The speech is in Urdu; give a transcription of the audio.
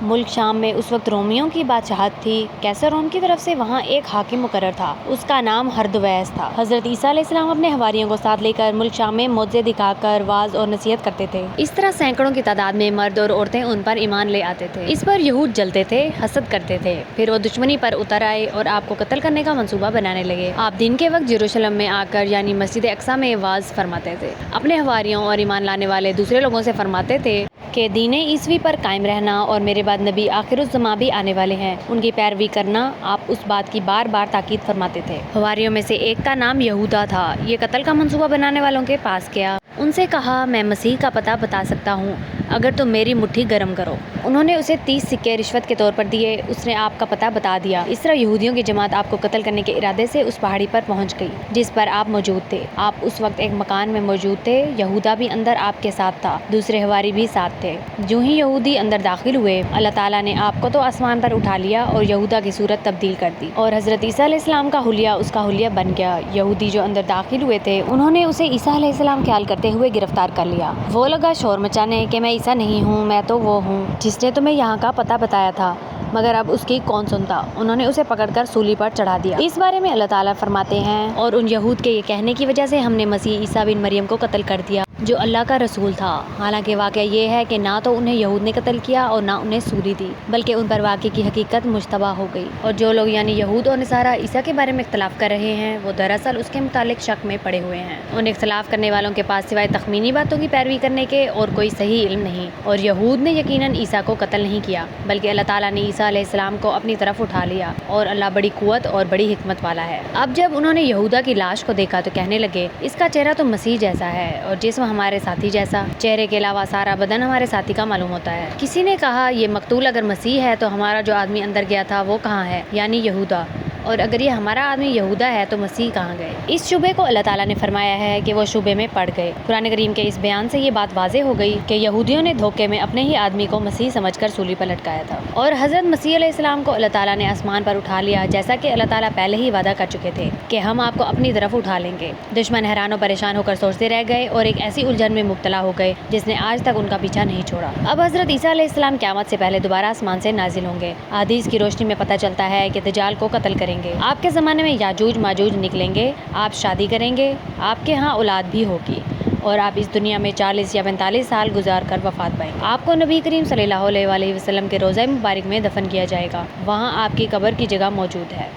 ملک شام میں اس وقت رومیوں کی بادشاہت تھی۔ کیسر روم کی طرف سے وہاں ایک حاکم مقرر تھا، اس کا نام ہردویس تھا۔ حضرت عیسیٰ علیہ السلام اپنے حواریوں کو ساتھ لے کر ملک شام میں معجزے دکھا کر واعظ اور نصیحت کرتے تھے۔ اس طرح سینکڑوں کی تعداد میں مرد اور عورتیں ان پر ایمان لے آتے تھے۔ اس پر یہود جلتے تھے، حسد کرتے تھے، پھر وہ دشمنی پر اتر آئے اور آپ کو قتل کرنے کا منصوبہ بنانے لگے۔ آپ دن کے وقت یروشلم میں آ کر یعنی مسجد اقصیٰ میں واعظ فرماتے تھے۔ اپنے حواریوں اور ایمان لانے والے دوسرے لوگوں سے فرماتے تھے کہ دین عیسوی پر قائم رہنا اور میرے بعد نبی آخر الزماں بھی آنے والے ہیں، ان کی پیروی کرنا۔ آپ اس بات کی بار بار تاکید فرماتے تھے۔ حواریوں میں سے ایک کا نام یہودا تھا۔ یہ قتل کا منصوبہ بنانے والوں کے پاس گیا، ان سے کہا میں مسیح کا پتہ بتا سکتا ہوں اگر تم میری مٹھی گرم کرو۔ انہوں نے اسے 30 سکے رشوت کے طور پر دیے۔ اس نے آپ کا پتہ بتا دیا۔ اس طرح یہودیوں کی جماعت آپ کو قتل کرنے کے ارادے سے اس پہاڑی پر پہنچ گئی جس پر آپ موجود تھے۔ آپ اس وقت ایک مکان میں موجود تھے، یہودا بھی اندر آپ کے ساتھ تھا، دوسرے حواری بھی ساتھ تھے۔ جو ہی یہودی اندر داخل ہوئے، اللہ تعالیٰ نے آپ کو تو آسمان پر اٹھا لیا اور یہودا کی صورت تبدیل کر دی، اور حضرت عیسیٰ علیہ السلام کا حلیہ اس کا حلیہ بن گیا۔ یہودی جو اندر داخل ہوئے تھے، انہوں نے اسے عیسیٰ علیہ السلام خیال کرتے ہوئے گرفتار کر لیا۔ وہ لگا شور مچانے کہ میں عیسیٰ نہیں ہوں، میں تو وہ ہوں جس نے تمہیں یہاں کا پتہ بتایا تھا، مگر اب اس کی کون سنتا۔ انہوں نے اسے پکڑ کر سولی پر چڑھا دیا۔ اس بارے میں اللہ تعالیٰ فرماتے ہیں، اور ان یہود کے یہ کہنے کی وجہ سے ہم نے مسیح عیسیٰ بن مریم کو قتل کر دیا جو اللہ کا رسول تھا۔ حالانکہ واقعہ یہ ہے کہ نہ تو انہیں یہود نے قتل کیا اور نہ انہیں سولی دی، بلکہ ان پر واقعے کی حقیقت مشتبہ ہو گئی۔ اور جو لوگ یعنی یہود اور نصارہ عیسیٰ کے بارے میں اختلاف کر رہے ہیں، وہ دراصل اس کے متعلق شک میں پڑے ہوئے ہیں۔ ان اختلاف کرنے والوں کے پاس سوائے تخمینی باتوں کی پیروی کرنے کے اور کوئی صحیح علم نہیں۔ اور یہود نے یقیناً عیسیٰ کو قتل نہیں کیا، بلکہ اللہ تعالیٰ نے عیسیٰ علیہ السلام کو اپنی طرف اٹھا لیا، اور اللہ بڑی قوت اور بڑی حکمت والا ہے۔ اب جب انہوں نے یہودا کی لاش کو دیکھا تو کہنے لگے، اس کا چہرہ تو مسیح جیسا ہے اور جسم ہمارے ساتھی جیسا، چہرے کے علاوہ سارا بدن ہمارے ساتھی کا معلوم ہوتا ہے۔ کسی نے کہا، یہ مقتول اگر مسیح ہے تو ہمارا جو آدمی اندر گیا تھا وہ کہاں ہے، یعنی یہودا، اور اگر یہ ہمارا آدمی یہودا ہے تو مسیح کہاں گئے؟ اس شبے کو اللہ تعالیٰ نے فرمایا ہے کہ وہ شبے میں پڑ گئے۔ قرآن کریم کے اس بیان سے یہ بات واضح ہو گئی کہ یہودیوں نے دھوکے میں اپنے ہی آدمی کو مسیح سمجھ کر سولی پر لٹکایا تھا، اور حضرت مسیح علیہ السلام کو اللہ تعالیٰ نے آسمان پر اٹھا لیا، جیسا کہ اللہ تعالیٰ پہلے ہی وعدہ کر چکے تھے کہ ہم آپ کو اپنی طرف اٹھا لیں گے۔ دشمن حیران و پریشان ہو کر سوچتے رہ گئے اور ایک ایسی الجھن میں مبتلا ہو گئے جس نے آج تک ان کا پیچھا نہیں چھوڑا۔ اب حضرت عیسیٰ علیہ السلام قیامت سے پہلے دوبارہ آسمان سے نازل ہوں گے۔ احادیث کی روشنی میں پتہ چلتا ہے کہ دجال کو قتل کریں گے۔ آپ کے زمانے میں یاجوج ماجوج نکلیں گے، آپ شادی کریں گے، آپ کے ہاں اولاد بھی ہوگی، اور آپ اس دنیا میں 40 یا 45 سال گزار کر وفات پائیں گے۔ آپ کو نبی کریم صلی اللہ علیہ وسلم کے روضہ مبارک میں دفن کیا جائے گا، وہاں آپ کی قبر کی جگہ موجود ہے۔